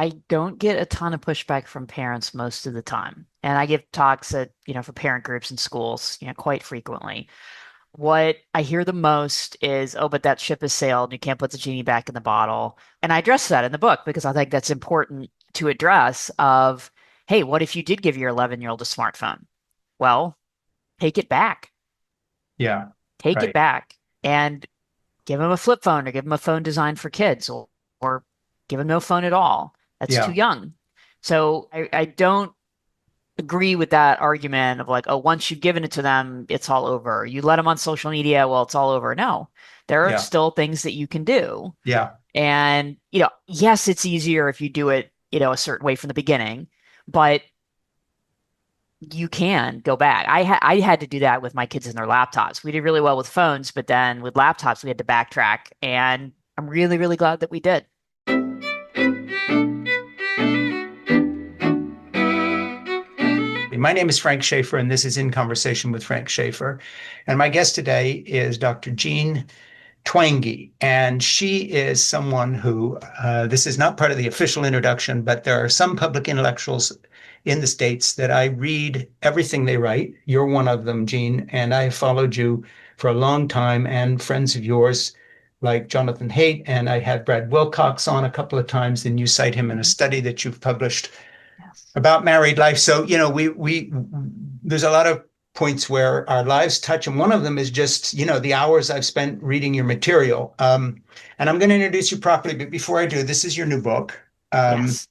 I don't get a ton of pushback from parents most of the time. And I give talks at, for parent groups in schools, quite frequently. What I hear the most is, oh, but that ship has sailed. You can't put the genie back in the bottle. And I address that in the book because I think that's important to address of, hey, what if you did give your 11-year-old a smartphone? Well, take it back. Yeah, Take it right. back and give him a flip phone or give him a phone designed for kids or give him no phone at all. That's too Yeah, young. So I don't agree with that argument of like, oh, once you've given it to them, it's all over. You let them on social media, well, it's all over. No, there are yeah, still things that you can do. yeah, And, yes, it's easier if you do it, a certain way from the beginning, but you can go back. I had to do that with my kids and their laptops. We did really well with phones, but then with laptops, we had to backtrack. And I'm really, really glad that we did. My name is Frank Schaefer, and this is In Conversation with Frank Schaefer. And my guest today is Dr. Jean Twenge. And she is someone who, this is not part of the official introduction, but there are some public intellectuals in the States that I read everything they write. You're one of them, Jean, and I have followed you for a long time, and friends of yours like Jonathan Haidt, and I had Brad Wilcox on a couple of times, and you cite him in a Mhm. study that you've published Yes. about married life. So, we there's a lot of points where our lives touch, and one of them is just, the hours I've spent reading your material. And I'm going to introduce you properly, but before I do, this is your new book. Um, Yes.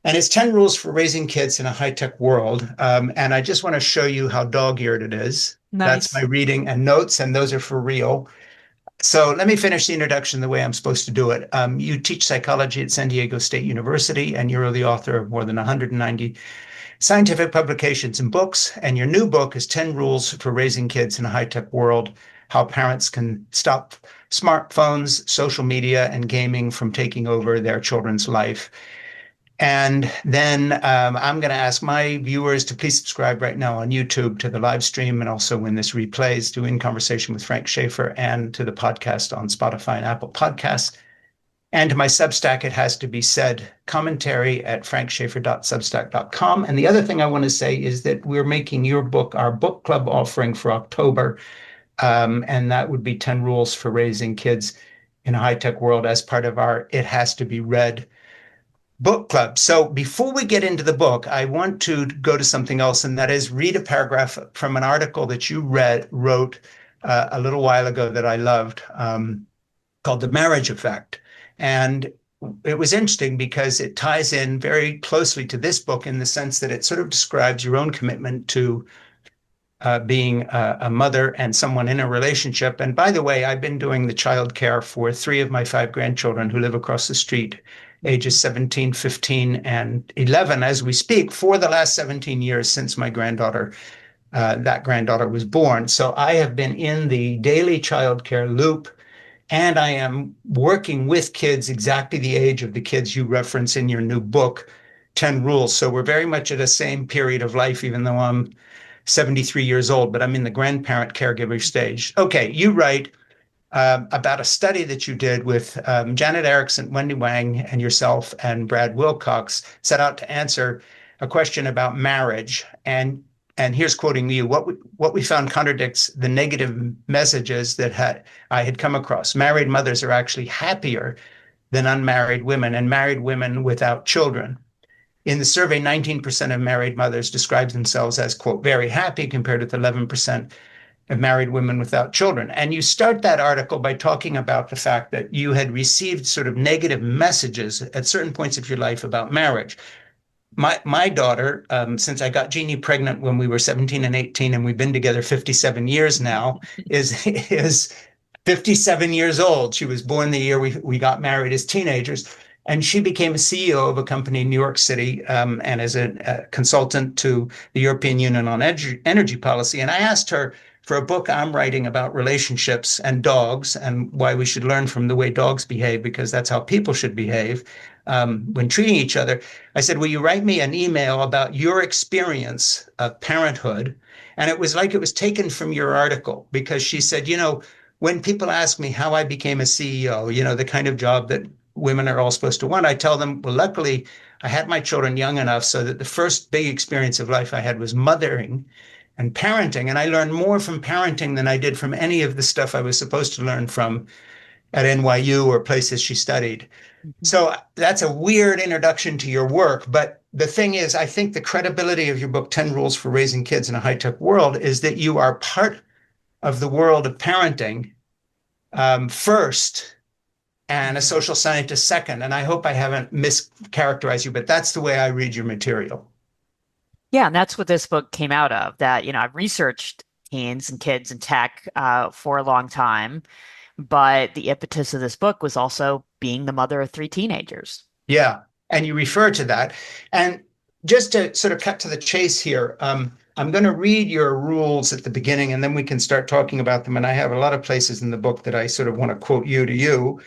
and it's 10 Rules for Raising Kids in a High-Tech World. And I just want to show you how dog-eared it is. That's my Nice. reading and notes, and those are for real. So let me finish the introduction the way I'm supposed to do it. You teach psychology at San Diego State University, and you're the author of more than 190 scientific publications and books. And your new book is 10 Rules for Raising Kids in a High-Tech World, How Parents Can Stop Smartphones, Social Media, and Gaming from Taking Over Their Children's Life. And then I'm going to ask my viewers to please subscribe right now on YouTube to the live stream, and also when this replays to In Conversation with Frank Schaefer, and to the podcast on Spotify and Apple Podcasts. And to my Substack, it has to be said, commentary at frankschaefer.substack.com. And the other thing I want to say is that we're making your book our book club offering for October. And that would be 10 Rules for Raising Kids in a High-Tech World as part of our It Has to Be Read book club. So before we get into the book, I want to go to something else, and that is read a paragraph from an article that you wrote a little while ago that I loved, called The Marriage Effect. And it was interesting because it ties in very closely to this book in the sense that it sort of describes your own commitment to being a mother and someone in a relationship. And by the way, I've been doing the child care for three of my five grandchildren who live across the street, Mhm. ages 17, 15, and 11 as we speak, for the last 17 years since my granddaughter, that granddaughter was born. So I have been in the daily child care loop, and I am working with kids exactly the age of the kids you reference in your new book, 10 Rules. So we're very much at the same period of life, even though I'm 73 years old, but I'm in the grandparent caregiver stage. Okay, you write about a study that you did with Janet Erickson, Wendy Wang, and yourself, and Brad Wilcox, set out to answer a question about marriage. And here's quoting you: what we found contradicts the negative messages that I had come across. Married mothers are actually happier than unmarried women, and married women without children. In the survey, 19% of married mothers described themselves as, quote, very happy, compared with 11% of married women without children. And you start that article by talking about the fact that you had received sort of negative messages at certain points of your life about marriage. My daughter, since I got Jeannie pregnant when we were 17 and 18, and we've been together 57 years now, is 57 years old. She was born the year we got married as teenagers. And she became a CEO of a company in New York City, and as a consultant to the European Union on energy policy. And I asked her for a book I'm writing about relationships and dogs, and why we should learn from the way dogs behave, because that's how people should behave when treating each other. I said, will you write me an email about your experience of parenthood? And it was like it was taken from your article, because she said, when people ask me how I became a CEO, the kind of job that women are all supposed to want. I tell them, well, luckily, I had my children young enough so that the first big experience of life I had was mothering and parenting. And I learned more from parenting than I did from any of the stuff I was supposed to learn from at NYU or places she studied. Mhm. So that's a weird introduction to your work. But the thing is, I think the credibility of your book, 10 Rules for Raising Kids in a High Tech World, is that you are part of the world of parenting first and a Mhm. social scientist second. And I hope I haven't mischaracterized you, but that's the way I read your material. Yeah, and that's what this book came out of. That, I've researched teens and kids and tech for a long time, but the impetus of this book was also being the mother of three teenagers. Yeah. And you refer to that. And just to sort of cut to the chase here, I'm going to read your rules at the beginning and then we can start talking about them. And I have a lot of places in the book that I sort of want to quote you to you.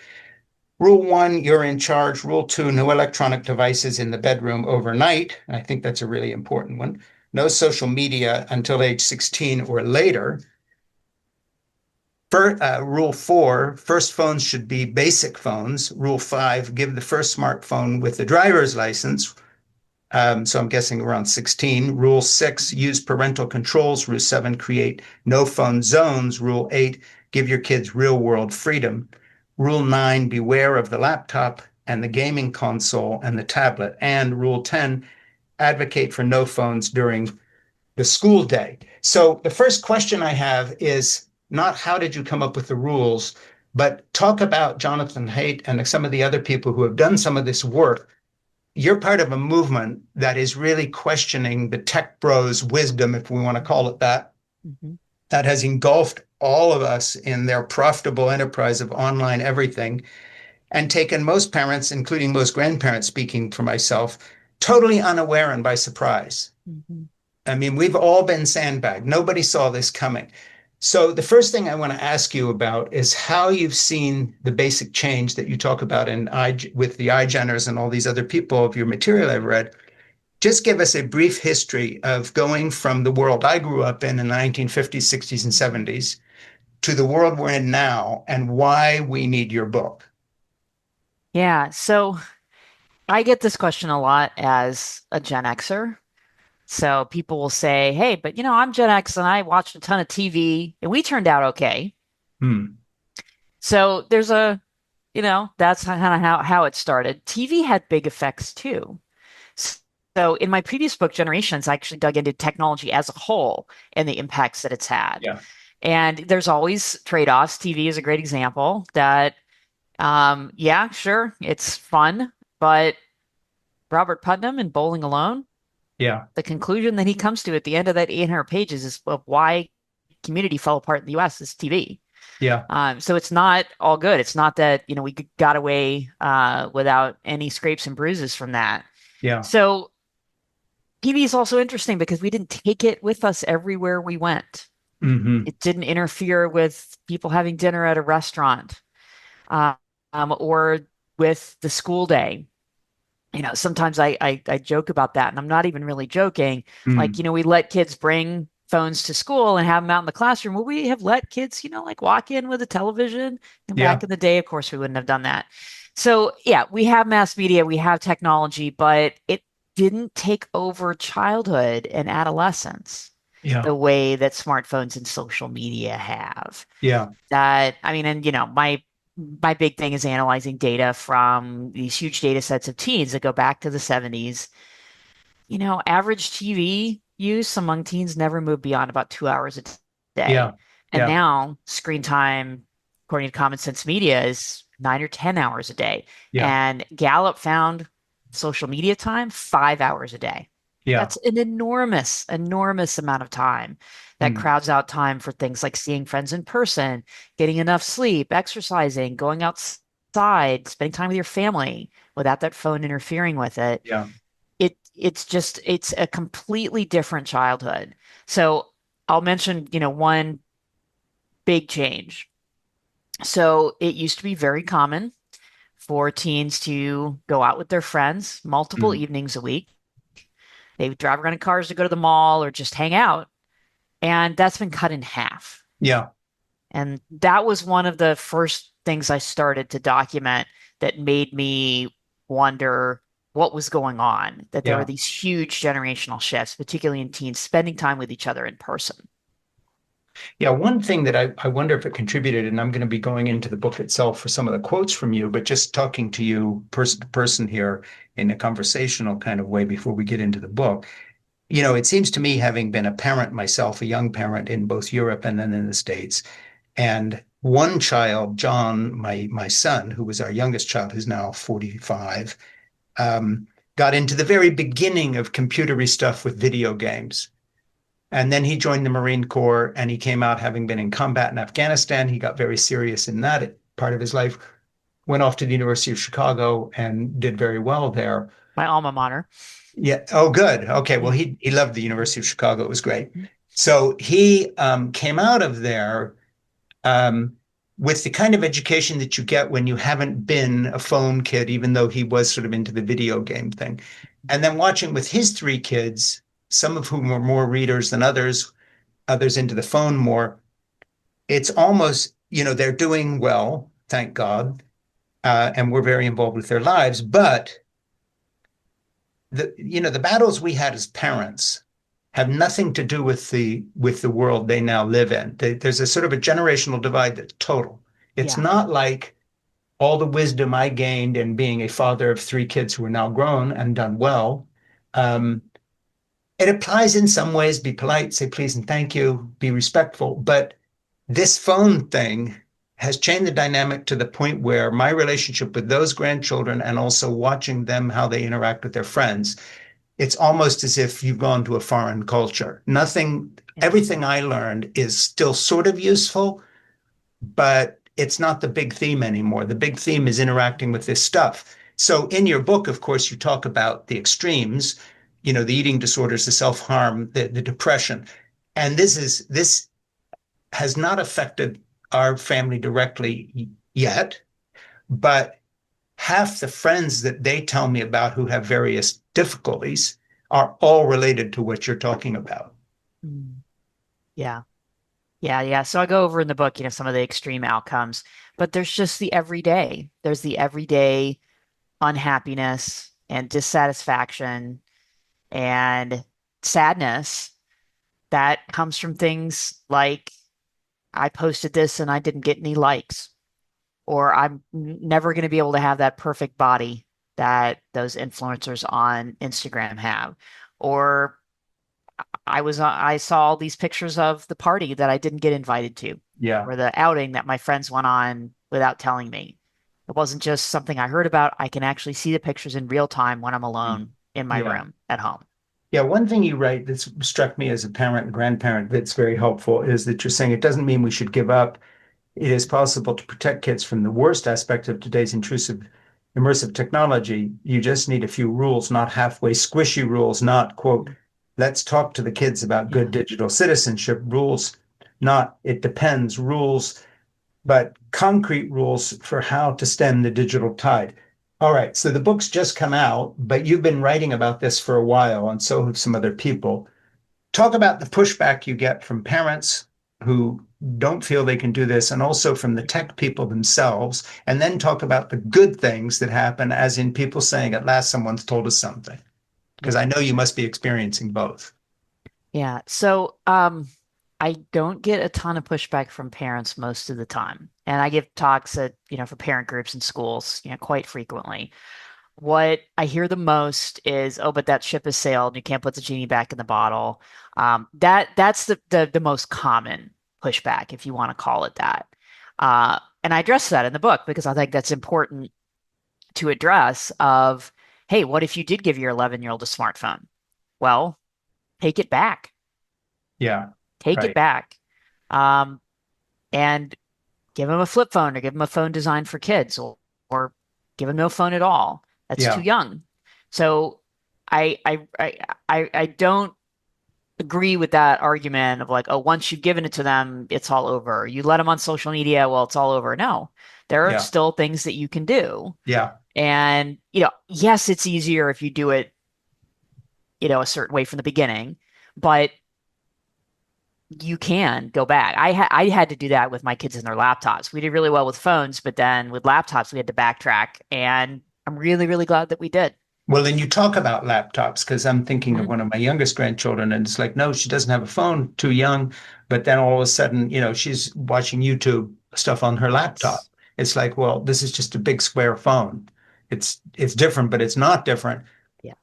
Rule one, you're in charge. Rule two, no electronic devices in the bedroom overnight. I think that's a really important one. No social media until age 16 or later. Rule four, first phones should be basic phones. Rule five, give the first smartphone with the driver's license. So I'm guessing around 16. Rule six, use parental controls. Rule seven, create no phone zones. Rule eight, give your kids real world freedom. Rule nine, beware of the laptop and the gaming console and the tablet. And rule 10, advocate for no phones during the school day. So the first question I have is not how did you come up with the rules, but talk about Jonathan Haidt and some of the other people who have done some of this work. You're part of a movement that is really questioning the tech bros' wisdom, if we want to call it that, Mhm. that has engulfed all of us in their profitable enterprise of online everything and taken most parents, including most grandparents, speaking for myself, totally unaware and by surprise. Mhm. I mean, we've all been sandbagged. Nobody saw this coming. So the first thing I want to ask you about is how you've seen the basic change that you talk about with the iGeners and all these other people of your material I've read. Just give us a brief history of going from the world I grew up in the 1950s, 60s, and Mhm. 70s to the world we're in now and why we need your book. Yeah, so I get this question a lot as a Gen Xer. So people will say, "Hey, but I'm Gen X and I watched a ton of TV and we turned out okay." Hmm. So there's that's kind of how it started. TV had big effects too. So in my previous book, Generations, I actually dug into technology as a whole and the impacts that it's had. Yeah. And there's always trade-offs. TV is a great example that, yeah, sure, it's fun, but Robert Putnam in Bowling Alone, Yeah. the conclusion that he comes to at the end of that 800 pages is of why community fell apart in the US is TV. Yeah. So it's not all good. It's not that, we got away without any scrapes and bruises from that. Yeah. So TV is also interesting because we didn't take it with us everywhere we went. Hmm. It didn't interfere with people having dinner at a restaurant uh, or with the school day. Sometimes I joke about that, and I'm not even really joking. Like, Mm. we let kids bring phones to school and have them out in the classroom. Will we have let kids, like walk in with a television? And back Yeah. in the day, of course, we wouldn't have done that. So yeah, we have mass media, we have technology, but it didn't take over childhood and adolescence Yeah. the way that smartphones and social media have. Yeah. That, I mean, and my big thing is analyzing data from these huge data sets of teens that go back to the 70s. Average TV use among teens never moved beyond about 2 hours a day. Yeah. And Yeah. now screen time, according to Common Sense Media, is 9 or 10 hours a day. Yeah. And Gallup found social media time 5 hours a day. Yeah. That's an enormous, enormous amount of time that Mm. crowds out time for things like seeing friends in person, getting enough sleep, exercising, going outside, spending time with your family without that phone interfering with it. Yeah. It's a completely different childhood. So I'll mention, one big change. So it used to be very common for teens to go out with their friends multiple Mm. evenings a week. They would drive around in cars to go to the mall or just hang out. And that's been cut in half. Yeah. And that was one of the first things I started to document that made me wonder what was going on, that there were Yeah. these huge generational shifts, particularly in teens, spending time with each other in person. Yeah, one thing that I wonder if it contributed, and I'm going to be going into the book itself for some of the quotes from you, but just talking to you person to person here in a conversational kind of way before we get into the book. It seems to me, having been a parent myself, a young parent in both Europe and then in the States, and one child, John, my son, who was our youngest child, who's now 45, got into the very beginning of computery stuff with video games. And then he joined the Marine Corps and he came out having been in combat in Afghanistan. He got very serious in that part of his life, went off to the University of Chicago and did very well there. My alma mater. Yeah. Oh, good. Okay. Well, Yeah. he loved the University of Chicago. It was great. So he came out of there um, with the kind of education that you get when you haven't been a phone kid, even though he was sort of into the video game thing. And then watching with his three kids, some of whom were more readers than others, others into the phone more. It's almost, they're doing well, thank God, and we're very involved with their lives. But the battles we had as parents have nothing to do with the world they now live in. There's a sort of a generational divide that's total. It's Yeah. not like all the wisdom I gained in being a father of three kids who are now grown and done well. Um, it applies in some ways. Be polite, say please and thank you, be respectful. But this phone thing has changed the dynamic to the point where my relationship with those grandchildren and also watching them, how they interact with their friends, it's almost as if you've gone to a foreign culture. Nothing, Yeah. everything I learned is still sort of useful, but it's not the big theme anymore. The big theme is interacting with this stuff. So in your book, of course, you talk about the extremes, the eating disorders, the self-harm, the depression. And this has not affected our family directly yet, but half the friends that they tell me about who have various difficulties are all related to what you're talking about. Mm. Yeah. Yeah, yeah. So I go over in the book, some of the extreme outcomes, but there's just the everyday. There's the everyday unhappiness and dissatisfaction and sadness that comes from things like I posted this and I didn't get any likes, or I'm never going to be able to have that perfect body that those influencers on Instagram have, or I saw all these pictures of the party that I didn't get invited to, Yeah. or the outing that my friends went on without telling me. It wasn't just something I heard about. I can actually see the pictures in real time when I'm Mm. alone in my Yeah. room at home. Yeah. One thing you write that's struck me as a parent and grandparent that's very helpful is that you're saying it doesn't mean we should give up. It is possible to protect kids from the worst aspect of today's intrusive, immersive technology. You just need a few rules, not halfway squishy rules, not, quote, let's talk to the kids about good Yeah. digital citizenship rules, not it depends rules, but concrete rules for how to stem the digital tide. All right, so the book's just come out, but you've been writing about this for a while, and so have some other people. Talk about the pushback you get from parents who don't feel they can do this, and also from the tech people themselves, and then talk about the good things that happen, as in people saying, at last someone's told us something. Because Yeah. I know you must be experiencing both. Yeah. So, I don't get a ton of pushback from parents most of the time. And I give talks at, for parent groups in schools, quite frequently. What I hear the most is, oh, but that ship has sailed. You can't put the genie back in the bottle. That's the most common pushback, if you want to call it that. And I address that in the book because I think that's important to address of, hey, what if you did give your 11-year-old a smartphone? Well, take it back. Yeah, Take it right. back. Um, and give him a flip phone or give him a phone designed for kids or give him no phone at all. That's too Yeah, young. So I don't agree with that argument of like, oh, once you've given it to them, it's all over. You let them on social media, well, it's all over. No, there are yeah, still things that you can do. yeah, And, yes, it's easier if you do it, a certain way from the beginning, but you can go back. I had to do that with my kids and their laptops. We did really well with phones, but then with laptops we had to backtrack, and I'm really, really glad that we did. Well, then you talk about laptops because I'm thinking of Hmm. one of my youngest grandchildren, and it's like, no, she doesn't have a phone, too young. But then all of a sudden, she's watching YouTube stuff on her laptop. Yes. It's like, well, this is just a big square phone. It's different, but it's not different. Yeah.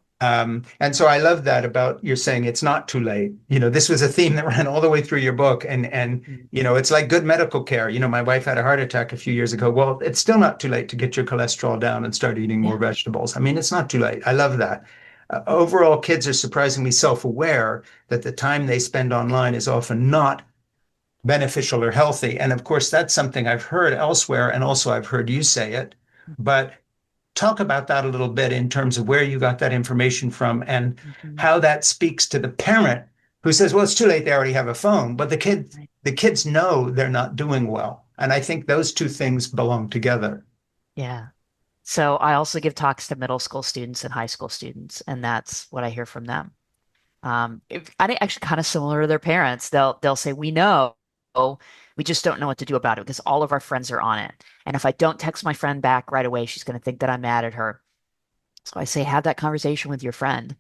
And so I love that about you're saying it's not too late. This was a theme that ran all the way through your book. And Hmm. it's like good medical care. My wife had a heart attack a few years ago. Well, it's still not too late to get your cholesterol down and start eating more Yeah. vegetables. I mean, it's not too late. I love that. Overall, kids are surprisingly self-aware that the time they spend online is often not beneficial or healthy. And of course, that's something I've heard elsewhere, and also I've heard you say it. But talk about that a little bit in terms of where you got that information from and Hmm. how that speaks to the parent who says, well, it's too late. They already have a phone, but Right. the kids know they're not doing well. And I think those two things belong together. Yeah. So I also give talks to middle school students and high school students, and that's what I hear from them. I think actually kind of similar to their parents. They'll say, "We know, we just don't know what to do about it because all of our friends are on it. And if I don't text my friend back right away, she's going to think that I'm mad at her." So I say, have that conversation with your friend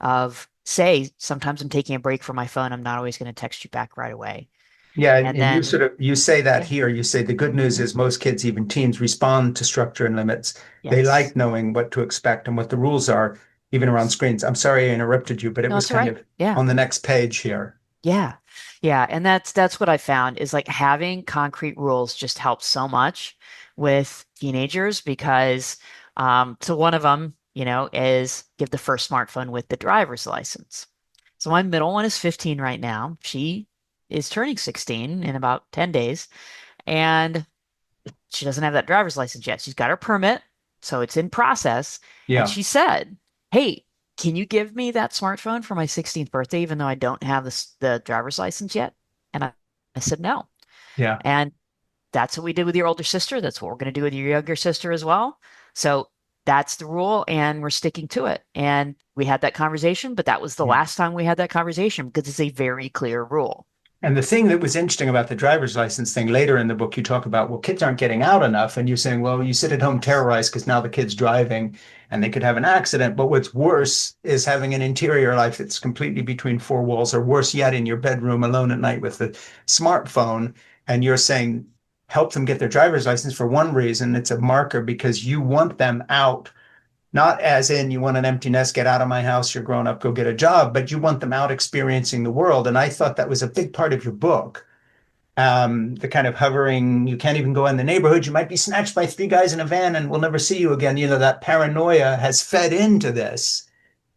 of say, sometimes I'm taking a break from my phone. I'm not always going to text you back right away. Yeah, And and you then, sort of you say that yeah, here. You say the good news hmm, is most kids, even teens, respond to structure and limits. They yes. like knowing what to expect and what the rules are, even around screens. I'm sorry I interrupted you, but it No, was it's all kind right. of Yeah. on the next page here. Yeah. Yeah. And that's what I found is like having concrete rules just helps so much with teenagers because so one of them, is give the first smartphone with the driver's license. So my middle one is 15 right now. She is turning 16 in about 10 days, and she doesn't have that driver's license yet. She's got her permit, so it's in process. And Yeah, she said, "Hey, can you give me that smartphone for my 16th birthday, even though I don't have the driver's license yet?" And I said no. yeah. And that's what we did with your older sister. That's what we're going to do with your younger sister as well. So that's the rule, and we're sticking to it. And we had that conversation, but that was the Yeah. last time we had that conversation because it's a very clear rule. And the thing that was interesting about the driver's license thing later in the book, you talk about, well, kids aren't getting out enough. And you're saying, well, you sit at home Yes. terrorized because now the kid's driving and they could have an accident. But what's worse is having an interior life that's completely between four walls, or worse yet, in your bedroom alone at night with the smartphone. And you're saying, help them get their driver's license for one reason. It's a marker because you want them out, not as in you want an empty nest, get out of my house, you're grown up, go get a job, but you want them out experiencing the world. And I thought that was a big part of your book. The kind of hovering, you can't even go in the neighborhood. You might be snatched by three guys in a van and we'll never see you again. That paranoia has fed into this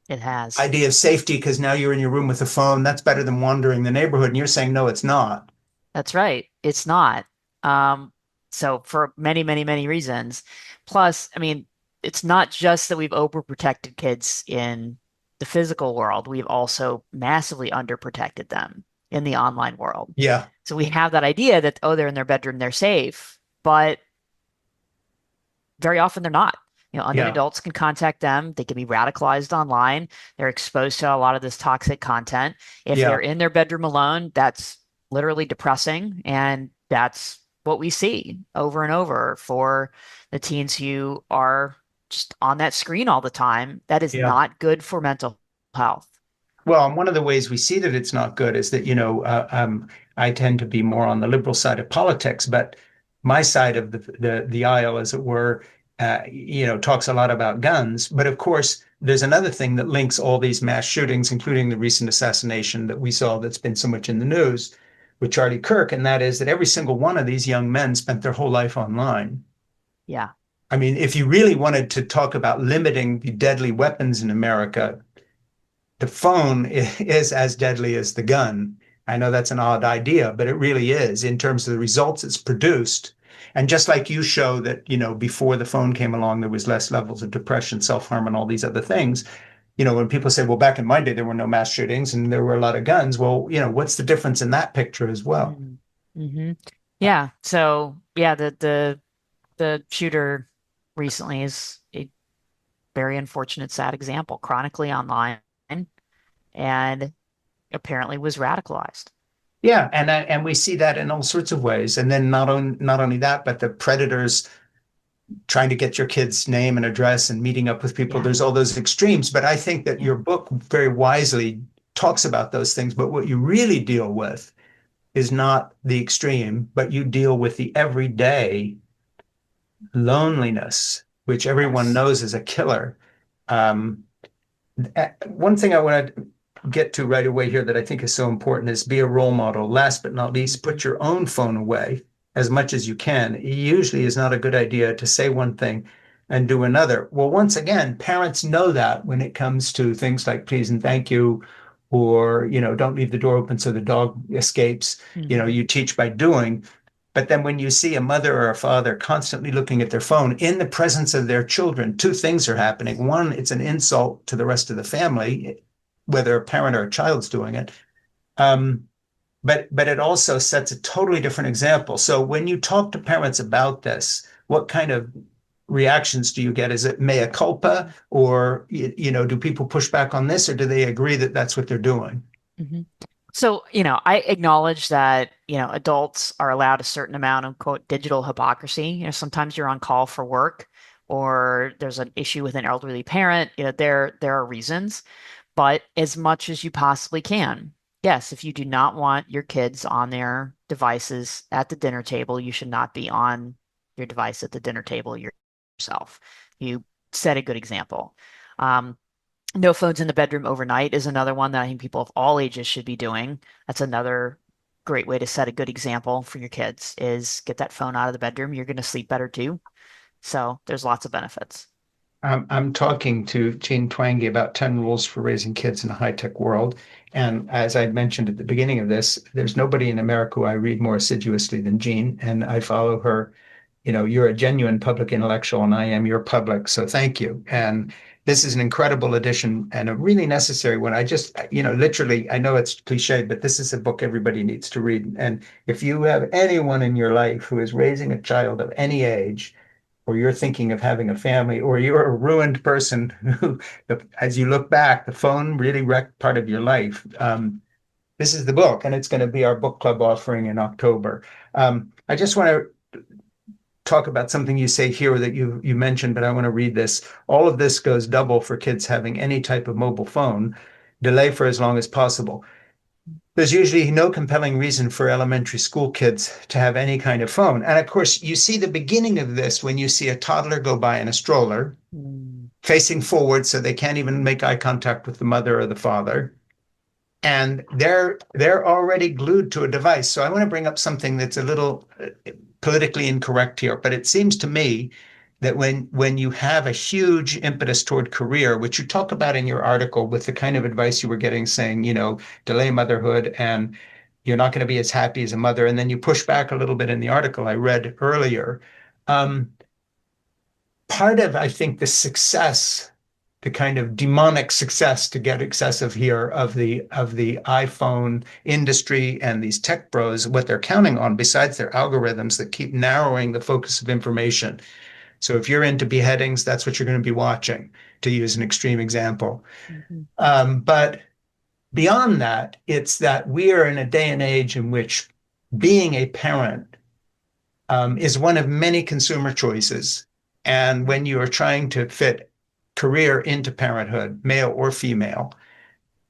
It has. idea of safety because now you're in your room with a phone. That's better than wandering the neighborhood. And you're saying, no, it's not. That's right. It's not. Um, so for many, many, many reasons. Plus, I mean, it's not just that we've overprotected kids in the physical world, we've also massively underprotected them in the online world. Yeah, So we have that idea that, oh, they're in their bedroom, they're safe, but very often they're not. Unknown yeah, adults can contact them. They can be radicalized online. They're exposed to a lot of this toxic content. If they're yeah. in their bedroom alone, that's literally depressing. And that's what we see over and over for the teens who are just on that screen all the time. That is Yeah. not good for mental health. Well, and one of the ways we see that it's not good is that, I tend to be more on the liberal side of politics, but my side of the aisle, as it were, talks a lot about guns. But of course, there's another thing that links all these mass shootings, including the recent assassination that we saw that's been so much in the news with Charlie Kirk, and that is that every single one of these young men spent their whole life online. Yeah, I mean, if you really wanted to talk about limiting the deadly weapons in America, the phone is as deadly as the gun. I know that's an odd idea, but it really is in terms of the results it's produced. And just like you show that, before the phone came along, there was less levels of depression, self-harm, and all these other things. When people say, well, back in my day, there were no mass shootings and there were a lot of guns. Well, what's the difference in that picture as well? mm, hmm, yeah. So yeah, the shooter recently is a very unfortunate, sad example, chronically online and apparently was radicalized. Yeah, and we see that in all sorts of ways. And then not only that, but the predators trying to get your kid's name and address and meeting up with people. Yeah. There's all those extremes. But I think that Yeah. your book very wisely talks about those things. But what you really deal with is not the extreme, but you deal with the everyday loneliness, which everyone Yes. knows is a killer. Um, One thing I want to get to right away here that I think is so important is be a role model. Last but not least, Mhm. put your own phone away as much as you can. It usually is not a good idea to say one thing and do another. Well, once again, parents know that when it comes to things like please and thank you, or, don't leave the door open so the dog escapes. Mhm. You teach by doing. But then when you see a mother or a father constantly looking at their phone in the presence of their children, two things are happening. One, it's an insult to the rest of the family, whether a parent or a child's doing it. Um, but it also sets a totally different example. So when you talk to parents about this, what kind of reactions do you get? Is it mea culpa, or do people push back on this, or do they agree that that's what they're doing? Mhm. So, I acknowledge that, adults are allowed a certain amount of quote digital hypocrisy. Sometimes you're on call for work or there's an issue with an elderly parent. There are reasons, but as much as you possibly can. Yes, if you do not want your kids on their devices at the dinner table, you should not be on your device at the dinner table yourself. You set a good example. Um, no phones in the bedroom overnight is another one that I think people of all ages should be doing. That's another great way to set a good example for your kids is get that phone out of the bedroom. You're going to sleep better too. So there's lots of benefits. I'm talking to Gene Twenge about 10 rules for raising kids in a high-tech world. And as I mentioned at the beginning of this, there's nobody in America who I read more assiduously than Gene, and I follow her. You're a genuine public intellectual, and I am your public, so thank you. And this is an incredible edition and a really necessary one. I just, literally, I know it's cliche, but this is a book everybody needs to read. And if you have anyone in your life who is raising a child of any age, or you're thinking of having a family, or you're a ruined person who, as you look back, the phone really wrecked part of your life. This is the book, and it's going to be our book club offering in October. I just want to talk about something you say here that you mentioned, but I want to read this. All of this goes double for kids having any type of mobile phone. Delay for as long as possible. There's usually no compelling reason for elementary school kids to have any kind of phone. And of course, you see the beginning of this when you see a toddler go by in a stroller Mm. facing forward so they can't even make eye contact with the mother or the father. And they're already glued to a device. So I want to bring up something that's a little politically incorrect here, but it seems to me that when you have a huge impetus toward career, which you talk about in your article with the kind of advice you were getting, saying, delay motherhood and you're not going to be as happy as a mother, and then you push back a little bit in the article I read earlier. Um, Part of, I think, the success, the kind of demonic success to get excessive here of the iPhone industry and these tech bros, what they're counting on, besides their algorithms that keep narrowing the focus of information. So if you're into beheadings, that's what you're going to be watching, to use an extreme example. Mhm. But beyond that, it's that we are in a day and age in which being a parent is one of many consumer choices. And when you are trying to fit career into parenthood, male or female,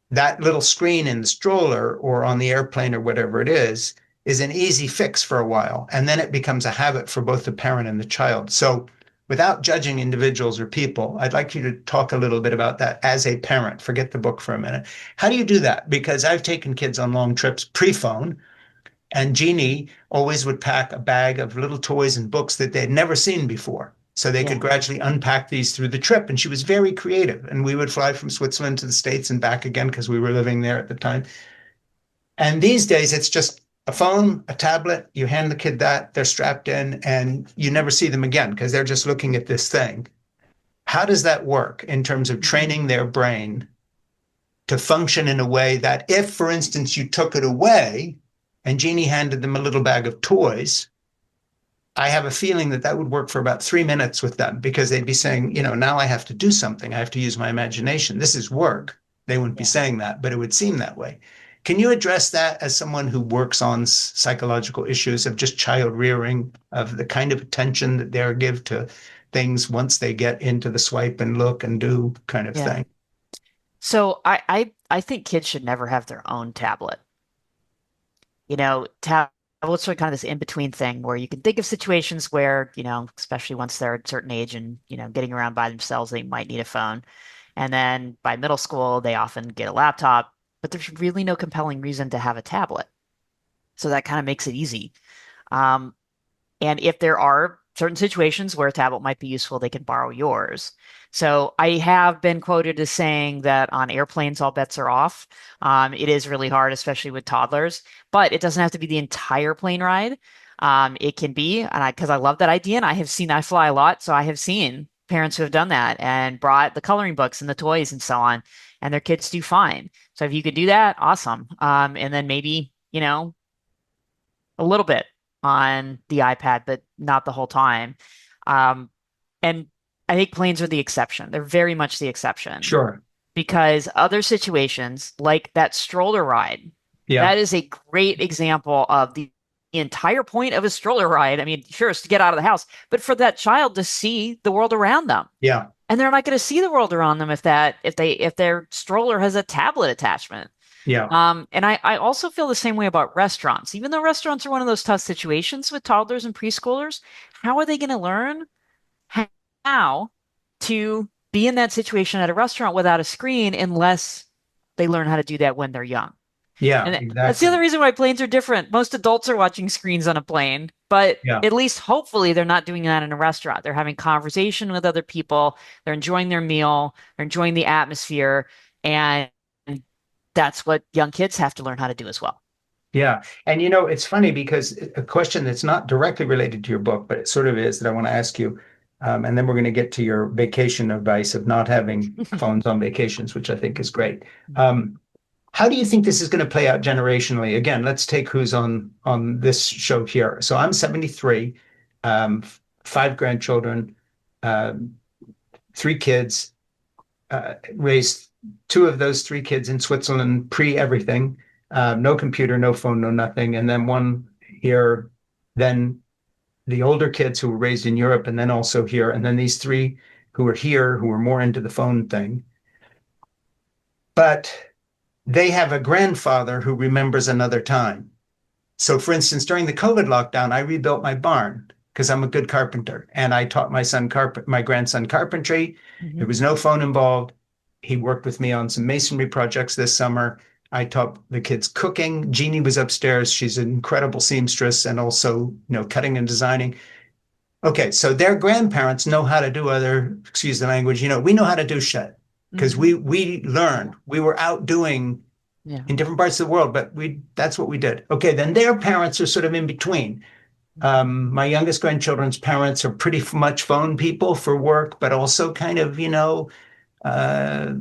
that little screen in the stroller or on the airplane or whatever it is an easy fix for a while. And then it becomes a habit for both the parent and the child. So without judging individuals or people, I'd like you to talk a little bit about that as a parent. Forget the book for a minute. How do you do that? Because I've taken kids on long trips pre-phone, and Jeannie always would pack a bag of little toys and books that they'd never seen before. So they could Yeah. gradually unpack these through the trip. And she was very creative. And we would fly from Switzerland to the States and back again because we were living there at the time. And these days, it's just a phone, a tablet, you hand the kid that, they're strapped in, and you never see them again because they're just looking at this thing. How does that work in terms of Mhm. training their brain to function in a way that if, for instance, you took it away and Jeannie handed them a little bag of toys, I have a feeling that that would work for about 3 minutes with them because they'd be saying, now I have to do something. I have to use my imagination. This is work. They wouldn't be Yeah. saying that, but it would seem that way. Can you address that as someone who works on psychological issues of just child rearing, of the kind of attention that they're give to things once they get into the swipe and look and do kind of Yeah. thing? So I think kids should never have their own tablet. Tablets are kind of this in-between thing where you can think of situations where, especially once they're at a certain age and, getting around by themselves, they might need a phone. And then by middle school, they often get a laptop, but there's really no compelling reason to have a tablet. So that kind of makes it easy. Um, And if there are certain situations where a tablet might be useful, they can borrow yours. So I have been quoted as saying that on airplanes, all bets are off. It is really hard, especially with toddlers, but it doesn't have to be the entire plane ride. It can be, because I love that idea, and I fly a lot, so I have seen parents who have done that and brought the coloring books and the toys and so on, and their kids do fine. So if you could do that, awesome. And then maybe, a little bit on the iPad, but not the whole time. Um, and I think planes are the exception. They're very much the exception Sure. because other situations, like that stroller ride, Yeah. that is a great example of the entire point of a stroller ride. I mean, sure, it's to get out of the house, but for that child to see the world around them. Yeah. And they're not going to see the world around them if their stroller has a tablet attachment. Yeah. And I also feel the same way about restaurants. Even though restaurants are one of those tough situations with toddlers and preschoolers, how are they going to learn how to be in that situation at a restaurant without a screen unless they learn how to do that when they're young? Yeah. And that's the Exactly. other reason why planes are different. Most adults are watching screens on a plane, but Yeah. at least hopefully they're not doing that in a restaurant. They're having conversation with other people, they're enjoying their meal, they're enjoying the atmosphere, and that's what young kids have to learn how to do as well. Yeah. And it's funny because a question that's not directly related to your book, but it sort of is that I want to ask you. And then we're going to get to your vacation advice of not having phones on vacations, which I think is great. Um, how do you think this is going to play out generationally? Again, let's take who's on this show here. So I'm 73, five grandchildren, um, three kids, raised two of those three kids in Switzerland pre everything, no computer, no phone, no nothing. And then one here, then the older kids who were raised in Europe, and then also here. And then these three who were here, who were more into the phone thing. But they have a grandfather who remembers another time. So, for instance, during the COVID lockdown, I rebuilt my barn because I'm a good carpenter, and I taught my grandson carpentry. There Mhm. was no phone involved. He worked with me on some masonry projects this summer. I taught the kids cooking. Jeannie was upstairs. She's an incredible seamstress and also, cutting and designing. Okay, so their grandparents know how to do other, excuse the language, we know how to do shit because Mhm. we learned. We were out doing Yeah. in different parts of the world, but we that's what we did. Okay, then their parents are sort of in between. My youngest grandchildren's parents are pretty much phone people for work, but also kind of, uh,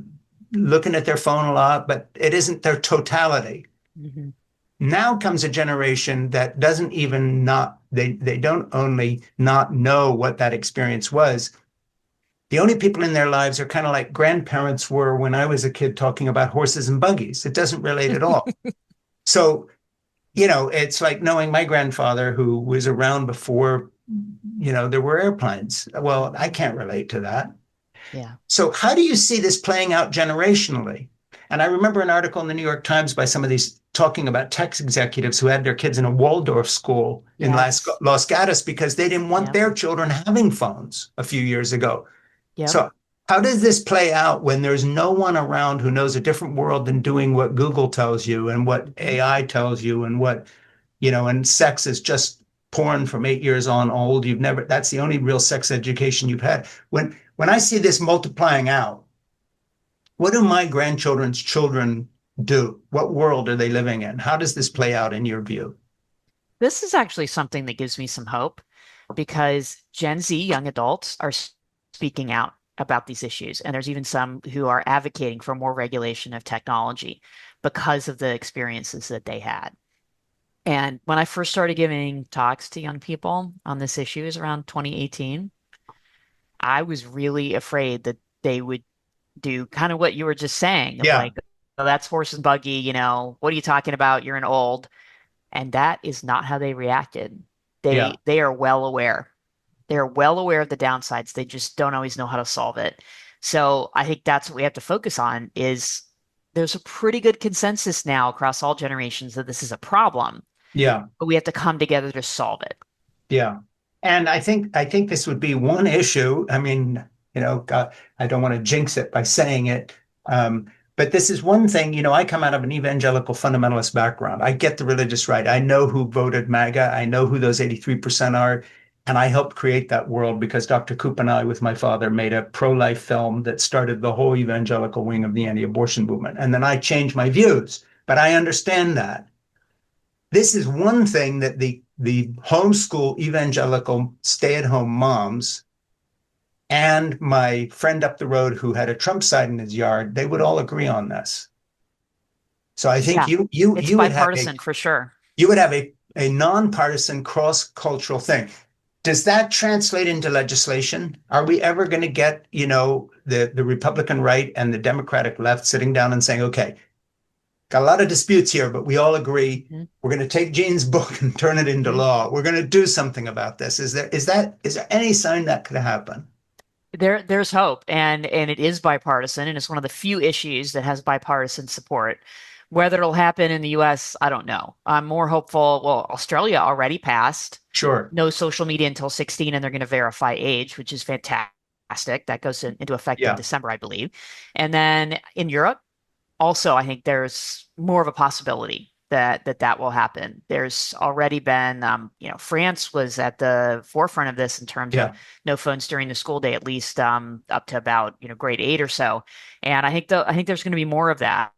looking at their phone a lot, but it isn't their totality. Mhm. Now comes a generation that doesn't even not they don't only not know what that experience was. The only people in their lives are kind of like grandparents were when I was a kid talking about horses and buggies. It doesn't relate at all. So it's like knowing my grandfather who was around before, there were airplanes. Well, I Mhm. can't relate to that. Yeah. So, how do you see this playing out generationally? And I remember an article in the New York Times by some of these talking about tech executives who had their kids in a Waldorf school in Yes. Los Gatos because they didn't want Yep. their children having phones a few years ago. Yep. So, how does this play out when there's no one around who knows a different world than doing what Google tells you and what Mhm. AI tells you and and sex is just porn from 8 years on old. That's the only real sex education you've had. When I see this multiplying out, what do my grandchildren's children do? What world are they living in? How does this play out in your view? This is actually something that gives me some hope because Gen Z young adults are speaking out about these issues. And there's even some who are advocating for more regulation of technology because of the experiences that they had. And when I first started giving talks to young people on this issue is around 2018, I was really afraid that they would do kind of what you were just saying of like, Yeah, that's horse and buggy, what are you talking about? You're an old. And that is not how they reacted. Yeah, They are well aware. They're well aware of the downsides. They just don't always know how to solve it. So I think that's what we have to focus on is there's a pretty good consensus now across all generations that this is a problem, yeah. but we have to come together to solve it. Yeah. And I think this would be one issue. I mean, God, I don't want to jinx it by saying it. But this is one thing, I come out of an evangelical fundamentalist background. I get the religious right. I know who voted MAGA. I know who those 83% are. And I helped create that world because Dr. Koop and I, with my father, made a pro-life film that started the whole evangelical wing of the anti-abortion movement. And then I changed my views. But I understand that. This is one thing that the homeschool evangelical stay-at-home moms and my friend up the road who had a Trump sign in his yard, they would all agree on this. So I think Yeah, you you it's you would have a bipartisan for sure. you would have a nonpartisan cross-cultural thing. Does that translate into legislation? Are we ever going to get, the Republican right and the Democratic left sitting down and saying, okay, got a lot of disputes here, but we all agree Mhm. we're going to take Gene's book and turn it into Mhm. law. We're going to do something about this. Is there any sign that could happen? There's hope, and it is bipartisan, and it's one of the few issues that has bipartisan support. Whether it'll happen in the U.S., I don't know. I'm more hopeful. Well, Australia already passed Sure. no social media until 16, and they're going to verify age, which is fantastic. That goes into effect in Yeah. December, I believe. And then in Europe, also, I think there's more of a possibility that will happen. There's already been, France was at the forefront of this in terms of Yeah. no phones during the school day, at least up to about, grade 8 or so. And I think there's going to be more of that.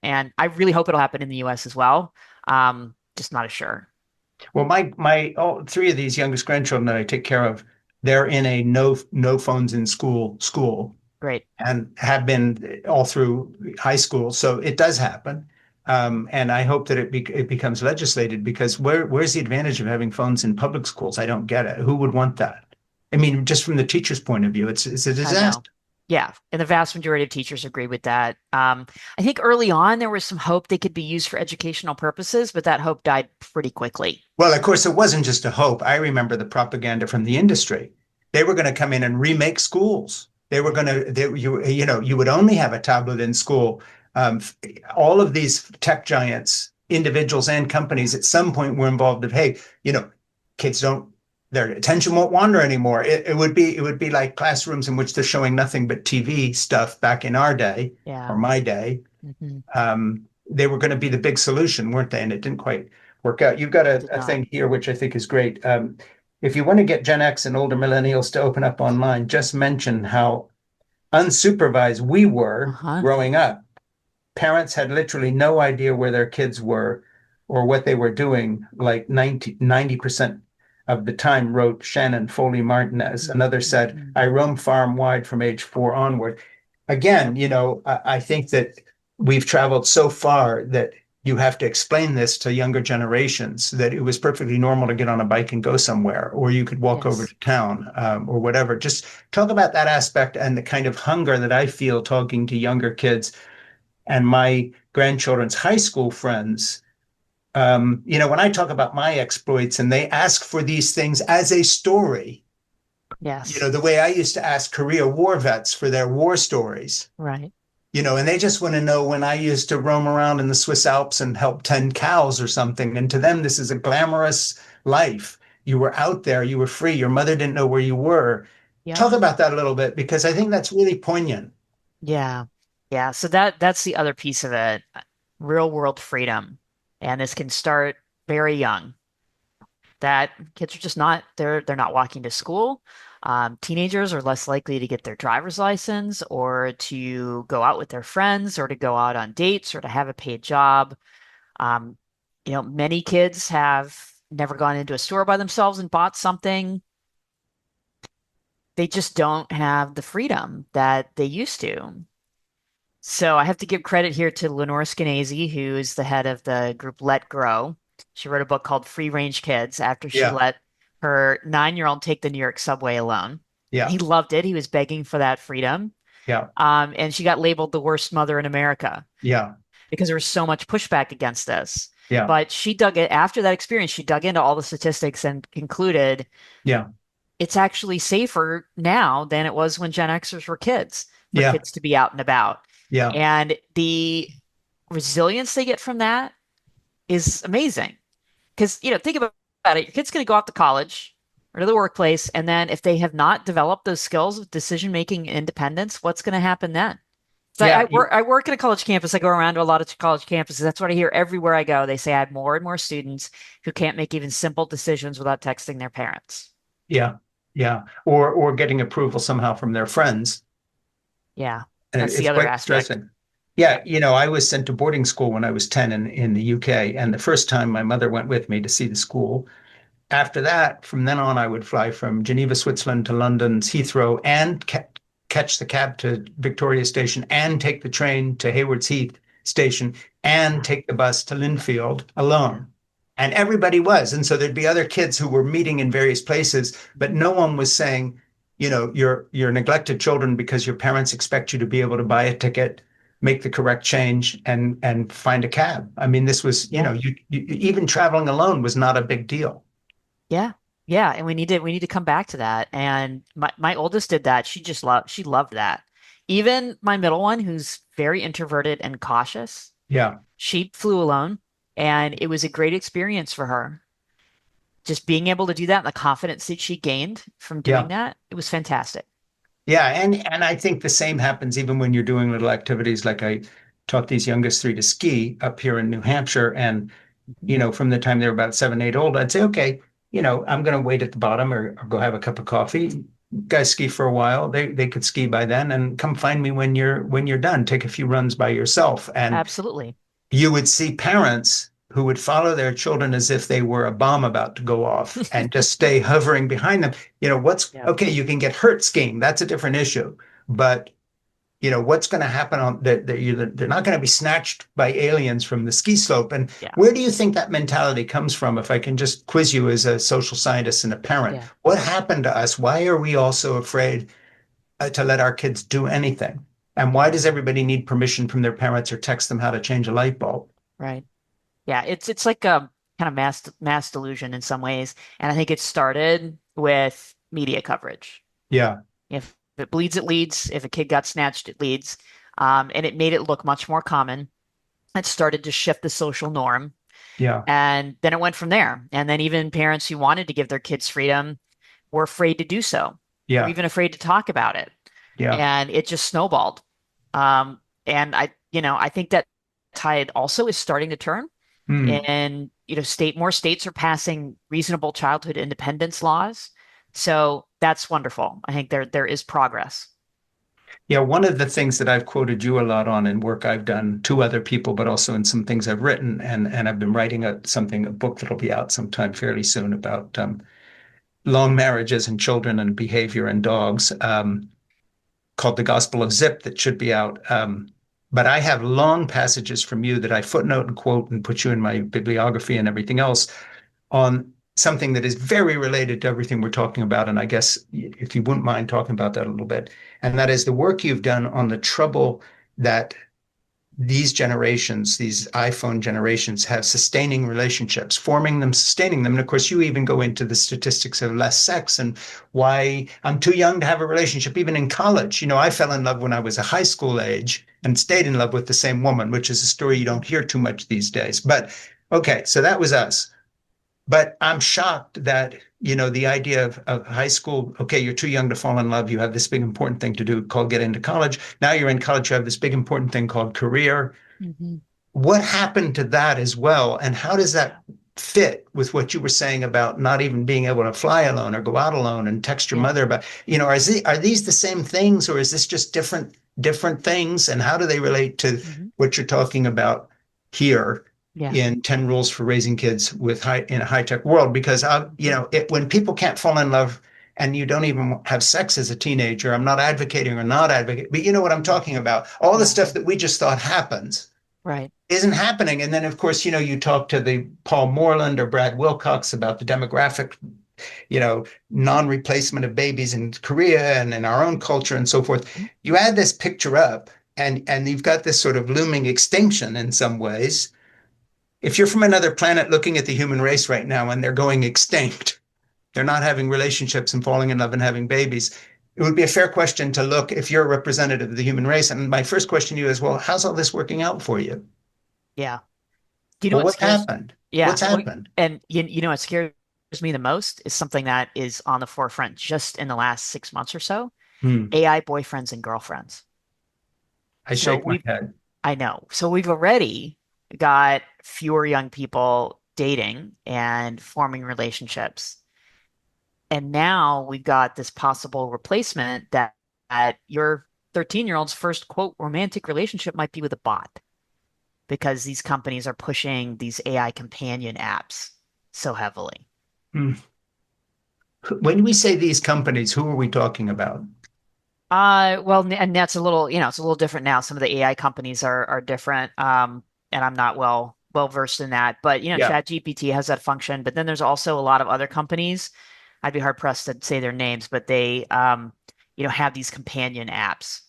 And I really hope it'll happen in the U.S. as well. Just not as sure. Well, my all three of these youngest grandchildren that I take care of, they're in a no phones in school Great. and have been all through high school. So it does happen. And I hope that it becomes legislated because where's the advantage of having phones in public schools? I don't get it. Who would want that? I mean, just from the teacher's point of view, it's a I know. disaster. Yeah, and the vast majority of teachers agree with that. I think early on there was some hope they could be used for educational purposes, but that hope died pretty quickly. Well, of course, it wasn't just a hope. I remember the propaganda from the industry. They were going to come in and remake schools. They were Right. going to, you would only have a tablet in school. Um, all of these tech giants, individuals and companies, at some point were involved. Of hey, kids don't, their attention won't wander anymore. It would be like classrooms in which they're showing nothing but TV stuff back in our day or Yeah. my day. Hmm. They were going to be the big solution, weren't they? And it didn't quite work out. You've got a, Did a not. thing here, which I think is great. If you want to get Gen X and older millennials to open up online, just mention how unsupervised we were Uh-huh. growing up. Parents had literally no idea where their kids were or what they were doing. Like 90% of the time, wrote Shannon Foley Martinez. Another said, Mm-hmm. I roam farm wide from age 4 onward. Again, I think that we've traveled so far that you have to explain this to younger generations that it was perfectly normal to get on a bike and go somewhere, or you could walk over Yes. to town, or whatever. Just talk about that aspect and the kind of hunger that I feel talking to younger kids and my grandchildren's high school friends. When I talk about my exploits and they ask for these things as a story, Yes. the way I used to ask Korea war vets for their war stories, Right. and they just want to know when I used to roam around in the Swiss Alps and help tend cows or something. And to them, this is a glamorous life. You were out there, you were free, your mother didn't know where you were. Yep. Talk about that a little bit because I think that's really poignant. Yeah. Yeah. So that's the other piece of it. Real world freedom. And this can start very young. That kids are just not they're not walking to school. Teenagers are less likely to get their driver's license or to go out with their friends or to go out on dates or to have a paid job. Um, many kids have never gone into a store by themselves and bought something. They just don't have the freedom that they used to. So I have to give credit here to Lenore Skenazy, who is the head of the group Let Grow. She wrote a book called Free Range Kids after she Yeah, let her 9-year-old take the New York subway alone. And yeah, he loved it. He was begging for that freedom. Yeah. And she got labeled the worst mother in America Yeah. because there was so much pushback against this. Yeah. But she dug it after that experience, she dug into all the statistics and concluded Yeah. it's actually safer now than it was when Gen Xers were kids for Yeah. kids to be out and about. Yeah. And the resilience they get from that is amazing. Because, think about it. Your kid's going to go off to college or to the workplace. And then if they have not developed those skills of decision making independence, what's going to happen then? So Yeah. I work at a college campus. I go around to a lot of college campuses. That's what I hear everywhere I go. They say I have more and more students who can't make even simple decisions without texting their parents. Yeah. Yeah. Or getting approval somehow from their friends. Yeah, And that's the it's other quite aspect. distressing. Yeah, Yeah. I was sent to boarding school when I was 10 in the UK. And the first time my mother went with me to see the school. After that, from then on, I would fly from Geneva, Switzerland to London's Heathrow and catch the cab to Victoria Station and take the train to Haywards Heath Station and Wow. take the bus to Linfield Yeah. alone. And everybody was. And so there'd be other kids who were meeting in various places, but Mhm. no one was saying, you're neglected children because your parents expect you to be able to buy a ticket, make the correct change, and find a cab. I mean, this was, Yeah. even traveling alone was not a big deal. Yeah. Yeah. And we need to come back to that. And my oldest did that. She loved that. Even my middle one, who's very introverted and cautious, Yeah, she flew alone and it was a great experience for her. Just being able to do that and the confidence that she gained from doing yeah. that, it was fantastic. Yeah, and I think the same happens even when you're doing little activities like I taught these youngest three to ski up here in New Hampshire. And, Mhm. from the time they were about 7, 8 old, I'd say, okay, I'm going to wait at the bottom or go have a cup of coffee. Guys ski for a while. They could ski by then and come find me when you're done. Take a few runs by yourself. And Absolutely. you would see parents who would follow their children as if they were a bomb about to go off and just stay hovering behind them. What's Yeah. okay, you can get hurt skiing. That's a different issue. But what's going to happen on that they're not going to be snatched by aliens from the ski slope. And Yeah. where do you think that mentality comes from? If I can just quiz you as a social scientist and a parent, Yeah. what happened to us? Why are we all so afraid to let our kids do anything? And why does everybody need permission from their parents or text them how to change a light bulb? Right. Yeah. It's like a kind of mass delusion in some ways. And I think it started with media coverage. Yeah, If it bleeds, it leads. If a kid got snatched, it leads. And it made it look much more common. It started to shift the social norm. yeah, And then it went from there. And then even parents who wanted to give their kids freedom were afraid to do so, or yeah, even afraid to talk about it. yeah. And it just snowballed. And I think that tide also is starting to turn. Hmm. And, more states are passing reasonable childhood independence laws. So that's wonderful. I think there is progress. Yeah, one of the things that I've quoted you a lot on in work I've done to other people, but also in some things I've written, and I've been writing a book that'll be out sometime fairly soon about long marriages and children and behavior and dogs, called The Gospel of Zip, that should be out. But I have long passages from you that I footnote and quote and put you in my bibliography and everything else on something that is very related to everything we're talking about. And I guess if you wouldn't mind talking about that a little bit, and that is the work you've done on the trouble that these generations, these iPhone generations, have sustaining relationships, forming them, sustaining them. And of course, you even go into the statistics of less sex and why I'm too young to have a relationship, even in college. I fell in love when I was a high school age and stayed in love with the same woman, which is a story you don't hear too much these days. But okay, so that was us. But I'm shocked that, the idea of high school, okay, you're too young to fall in love. You have this big important thing to do called get into college. Now you're in college, you have this big important thing called career. Hmm. What happened to that as well? And how does that fit with what you were saying about not even being able to fly alone or go out alone and text your Yeah. mother about, are these the same things or is this just different things? And how do they relate to Hmm. what you're talking about here Yeah. in 10 rules for raising kids in a high-tech world? Because when people can't fall in love and you don't even have sex as a teenager, I'm not advocating or not advocating, but you know what I'm talking about. All the Yeah. stuff that we just thought happens Right. isn't happening. And then, of course, you talk to the Paul Moreland or Brad Wilcox about the demographic non-replacement of babies in Korea and in our own culture and so forth. You add this picture up, and you've got this sort of looming extinction in some ways. If you're from another planet looking at the human race right now and they're going extinct, they're not having relationships and falling in love and having babies. It would be a fair question to look if you're a representative of the human race. And my first question to you is, well, how's all this working out for you? Yeah. Do you know Well, what what's scares? happened? Yeah. What's Well, happened? and you know what scares me the most is something that is on the forefront just in the last 6 months or so. Hmm. AI boyfriends and girlfriends. I So shake my we've, head. I know. So we've already got fewer young people dating and forming relationships. And now we've got this possible replacement that your 13-year-old's first quote romantic relationship might be with a bot because these companies are pushing these AI companion apps so heavily. Hmm. When we say these companies, who are we talking about? Well, and that's a little, it's a little different now. Some of the AI companies are different. And I'm not well versed in that. But Yeah. ChatGPT has that function. But then there's also a lot of other companies. I'd be hard pressed to say their names, but they have these companion apps.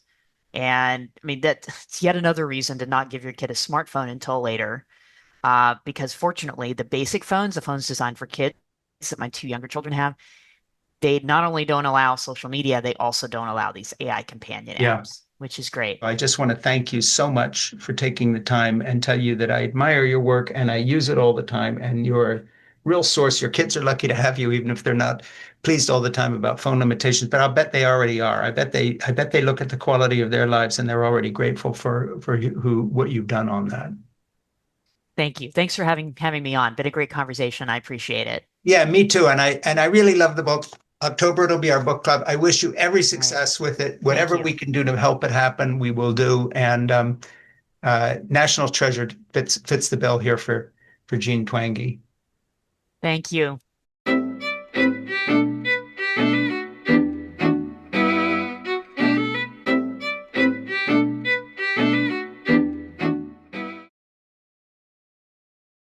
And I mean that's yet another reason to not give your kid a smartphone until later. Because fortunately, the basic phones, the phones designed for kids that my two younger children have, they not only don't allow social media, they also don't allow these AI companion Yeah. apps, which is great. I just want to thank you so much for taking the time and tell you that I admire your work and I use it all the time. And you're a real source. Your kids are lucky to have you, even if they're not pleased all the time about phone limitations. But I'll bet they already are. I bet they look at the quality of their lives and they're already grateful for what you've done on that. Thank you. Thanks for having me on. Been a great conversation. I appreciate it. Yeah, me too. And I really love the book. October it'll be our book club. I wish you every All right. success with it. Thank Whatever we you. can do to help it happen, we will do. And National Treasure fits the bill here for Gene Twenge. Thank you.